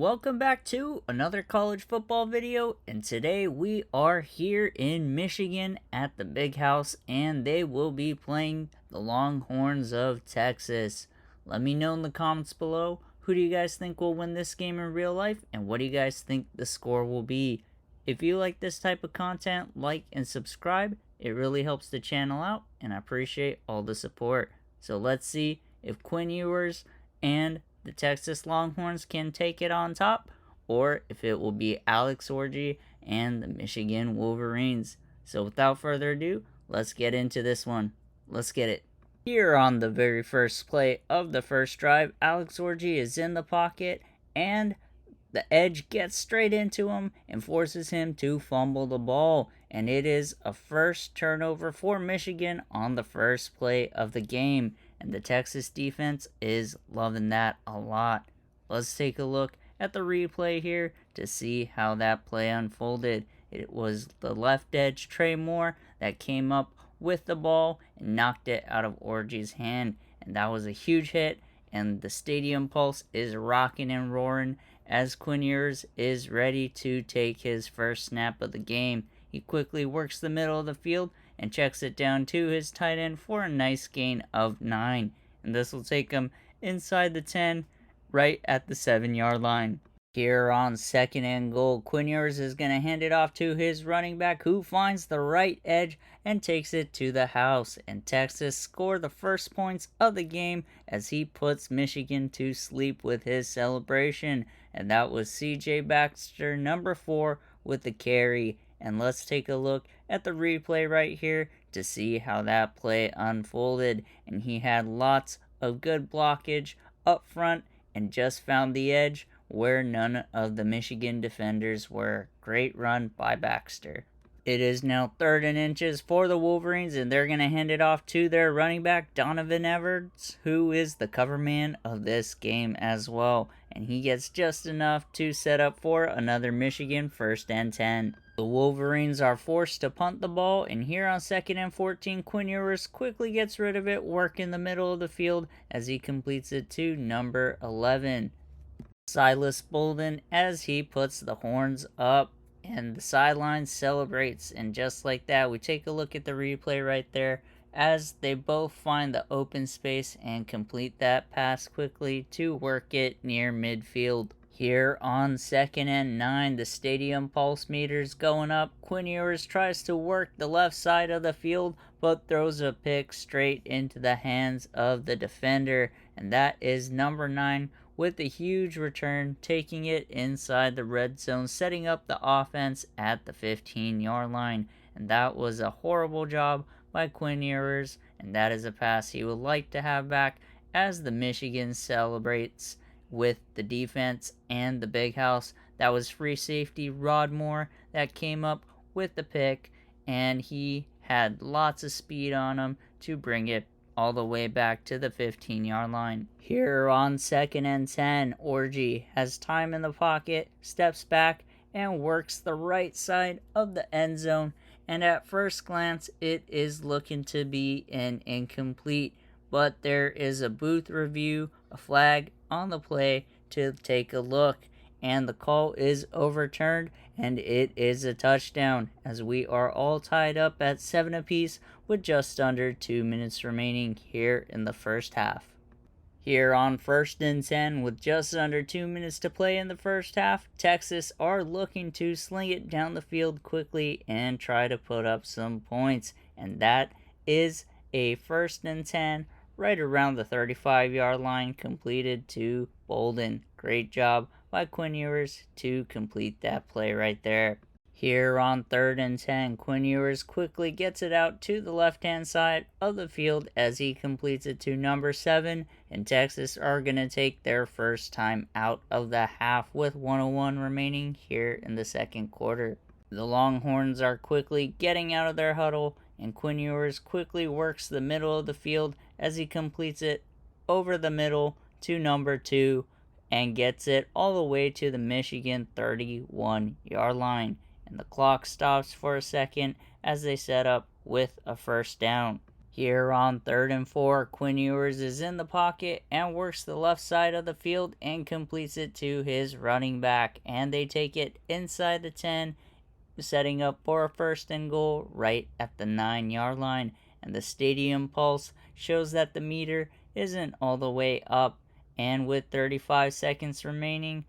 welcome back to another college football video, and today we are here in Michigan at the Big House, and they will be playing the Longhorns of Texas. Let me know in the comments below, who do you guys think will win this game in real life, and what do you guys think the score will be? If you like this type of content, like and subscribe. It really helps the channel out, and I appreciate all the support. So let's see if Quinn Ewers and the Texas Longhorns can take it on top, or if it will be Alex Orji and the Michigan Wolverines. So without further ado, let's get into this one. Let's get it. Here on the very first play of the first drive, Alex Orji is in the pocket, and the edge gets straight into him and forces him to fumble the ball. And it is a first turnover for Michigan on the first play of the game. And the Texas defense is loving that a lot. Let's take a look at the replay here to see how that play unfolded. It was the left edge, Trey Moore, that came up with the ball and knocked it out of Orji's hand. And that was a huge hit. And the stadium pulse is rocking and roaring as Quinn Ewers is ready to take his first snap of the game. He quickly works the middle of the field and checks it down to his tight end for a nice gain of 9. And this will take him inside the 10, right at the 7-yard line. Here on second and goal, Quinn Ewers is going to hand it off to his running back, who finds the right edge and takes it to the house. And Texas score the first points of the game as he puts Michigan to sleep with his celebration. And that was CJ Baxter, number 4, with the carry. And let's take a look at the replay right here to see how that play unfolded. And he had lots of good blockage up front and just found the edge where none of the Michigan defenders were. Great run by Baxter. It is now 3rd and inches for the Wolverines, and they're going to hand it off to their running back, Donovan Edwards, who is the cover man of this game as well. And he gets just enough to set up for another Michigan 1st and 10. The Wolverines are forced to punt the ball, and here on 2nd and 14, Quinn Ewers quickly gets rid of it, work in the middle of the field as he completes it to number 11. Silas Bolden, as he puts the horns up, and the sideline celebrates. And just like that, we take a look at the replay right there as they both find the open space and complete that pass quickly to work it near midfield. Here on 2nd and 9, the stadium pulse meter's going up. Quinn Ewers tries to work the left side of the field, but throws a pick straight into the hands of the defender. And that is number 9 with a huge return, taking it inside the red zone, setting up the offense at the 15-yard line. And that was a horrible job by Quinn Ewers, and that is a pass he would like to have back as the Michigan celebrates with the defense and the Big House. That was free safety Rod Moore that came up with the pick, and he had lots of speed on him to bring it all the way back to the 15-yard line. Here on 2nd and 10, Orji has time in the pocket, steps back, and works the right side of the end zone. And at first glance, it is looking to be an incomplete, but there is a booth review, a flag on the play to take a look, and the call is overturned, and it is a touchdown, as we are all tied up at 7 apiece with just under 2 minutes remaining here in the first half. Here on 1st and 10, with just under 2 minutes to play in the first half, Texas are looking to sling it down the field quickly and try to put up some points. And that is a 1st and 10 right around the 35-yard line, completed to Bolden. Great job by Quinn Ewers to complete that play right there. Here on 3rd and 10, Quinn Ewers quickly gets it out to the left-hand side of the field as he completes it to number 7, and Texas are going to take their first time out of the half with 1:01 remaining here in the second quarter. The Longhorns are quickly getting out of their huddle, and Quinn Ewers quickly works the middle of the field as he completes it over the middle to number 2 and gets it all the way to the Michigan 31-yard line. And the clock stops for a second as they set up with a first down. Here on 3rd and 4, Quinn Ewers is in the pocket and works the left side of the field and completes it to his running back. And they take it inside the 10, setting up for a 1st and goal right at the 9-yard line. And the stadium pulse shows that the meter isn't all the way up. And with 35 seconds remaining,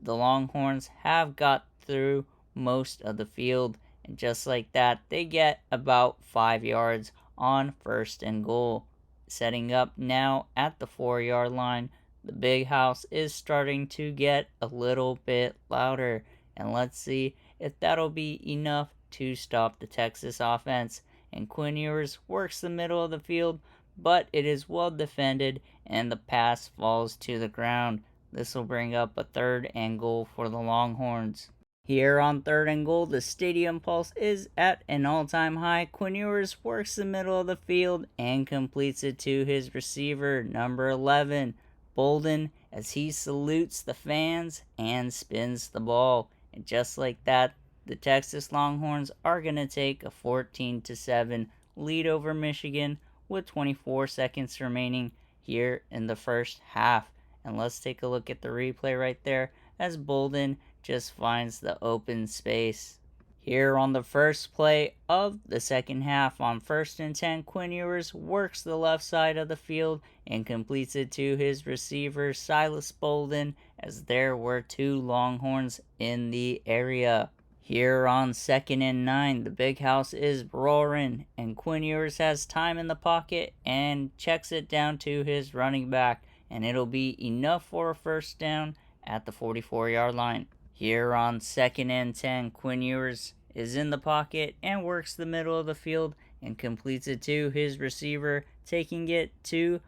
the Longhorns have got through most of the field. And just like that, they get about 5 yards on 1st and goal. Setting up now at the 4-yard line, the big house is starting to get a little bit louder. And let's see if that'll be enough to stop the Texas offense. And Quinn Ewers works the middle of the field, but it is well defended and the pass falls to the ground. This will bring up a 3rd and goal for the Longhorns. Here on 3rd and goal, the stadium pulse is at an all-time high. Quinn Ewers works the middle of the field and completes it to his receiver, number 11, Bolden, as he salutes the fans and spins the ball. And just like that, the Texas Longhorns are going to take a 14-7 lead over Michigan with 24 seconds remaining here in the first half. And let's take a look at the replay right there as Bolden just finds the open space. Here on the first play of the second half, on 1st and 10, Quinn Ewers works the left side of the field and completes it to his receiver, Silas Bolden, as there were 2 Longhorns in the area. Here on 2nd and 9, the big house is roaring, and Quinn Ewers has time in the pocket and checks it down to his running back, and it'll be enough for a 1st down at the 44-yard line. Here on 2nd and 10, Quinn Ewers is in the pocket and works the middle of the field and completes it to his receiver, taking it to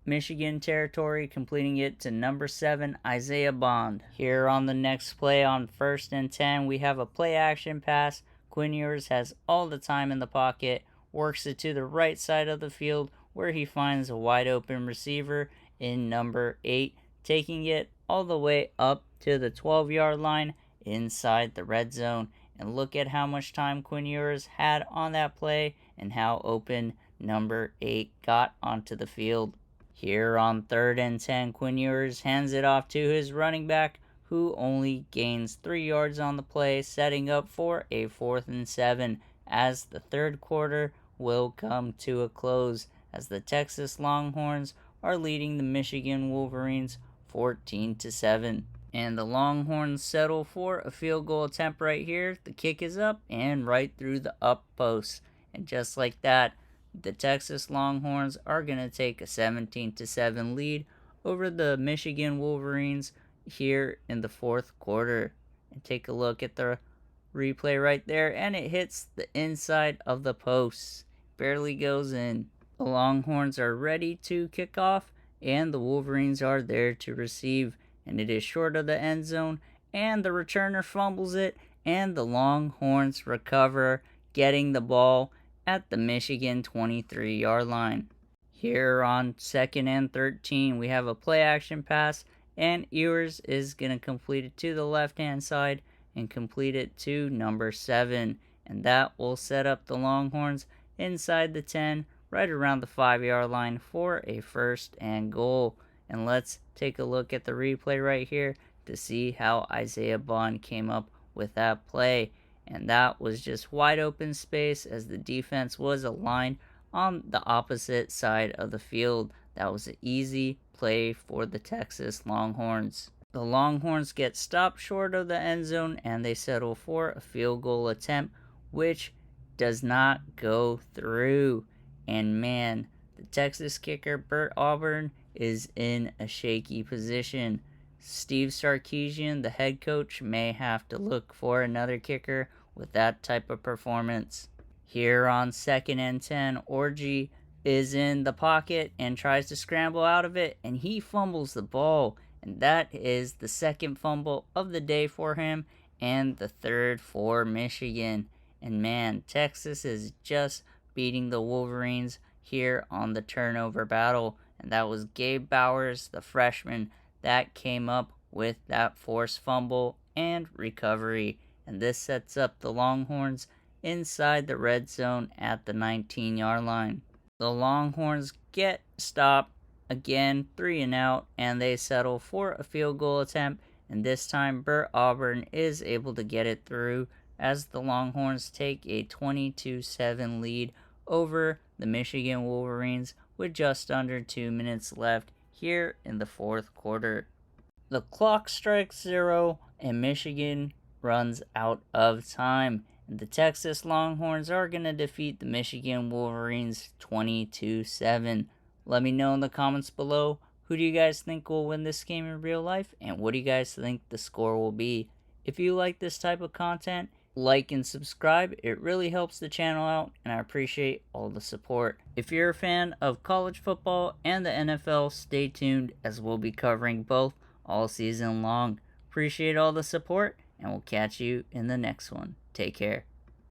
Michigan territory, completing it to number 7, Isaiah Bond. Here on the next play on 1st and 10, we have a play action pass. Quinn Ewers has all the time in the pocket, works it to the right side of the field where he finds a wide open receiver in number 8, taking it all the way up to the 12-yard line inside the red zone. And look at how much time Quinn Ewers had on that play and how open number 8 got onto the field. Here on 3rd and 10, Quinn Ewers hands it off to his running back, who only gains 3 yards on the play, setting up for a 4th and 7 as the 3rd quarter will come to a close, as the Texas Longhorns are leading the Michigan Wolverines 14-7. And the Longhorns settle for a field goal attempt right here. The kick is up and right through the up post. And just like that, the Texas Longhorns are going to take a 17-7 lead over the Michigan Wolverines here in the 4th quarter. And take a look at the replay right there, and it hits the inside of the post. Barely goes in. The Longhorns are ready to kick off, and the Wolverines are there to receive. And it is short of the end zone, and the returner fumbles it, and the Longhorns recover, getting the ball at the Michigan 23-yard line. Here on 2nd and 13, we have a play action pass, and Ewers is going to complete it to the left-hand side and complete it to number 7. And that will set up the Longhorns inside the 10, right around the 5-yard line for a 1st-and-goal. And let's take a look at the replay right here to see how Isaiah Bond came up with that play. And that was just wide open space as the defense was aligned on the opposite side of the field. That was an easy play for the Texas Longhorns. The Longhorns get stopped short of the end zone and they settle for a field goal attempt, which does not go through. And man, the Texas kicker, Bert Auburn, is in a shaky position. Steve Sarkisian, the head coach, may have to look for another kicker with that type of performance. Here on 2nd and 10, Orji is in the pocket and tries to scramble out of it, and he fumbles the ball. And that is the 2nd fumble of the day for him and the 3rd for Michigan. And man, Texas is just beating the Wolverines here on the turnover battle. And that was Gabe Bowers, the freshman, that came up with that forced fumble and recovery. And this sets up the Longhorns inside the red zone at the 19-yard line. The Longhorns get stopped again, 3 and out, and they settle for a field goal attempt. And this time, Burt Auburn is able to get it through as the Longhorns take a 22-7 lead over the Michigan Wolverines with just under 2 minutes left here in the fourth quarter. The clock strikes 0 and Michigan runs out of time. And the Texas Longhorns are going to defeat the Michigan Wolverines 22-7. Let me know in the comments below, who do you guys think will win this game in real life, and what do you guys think the score will be? If you like this type of content, like and subscribe. It really helps the channel out, and I appreciate all the support. If you're a fan of college football and the NFL, stay tuned as we'll be covering both all season long. Appreciate all the support, and we'll catch you in the next one. Take care.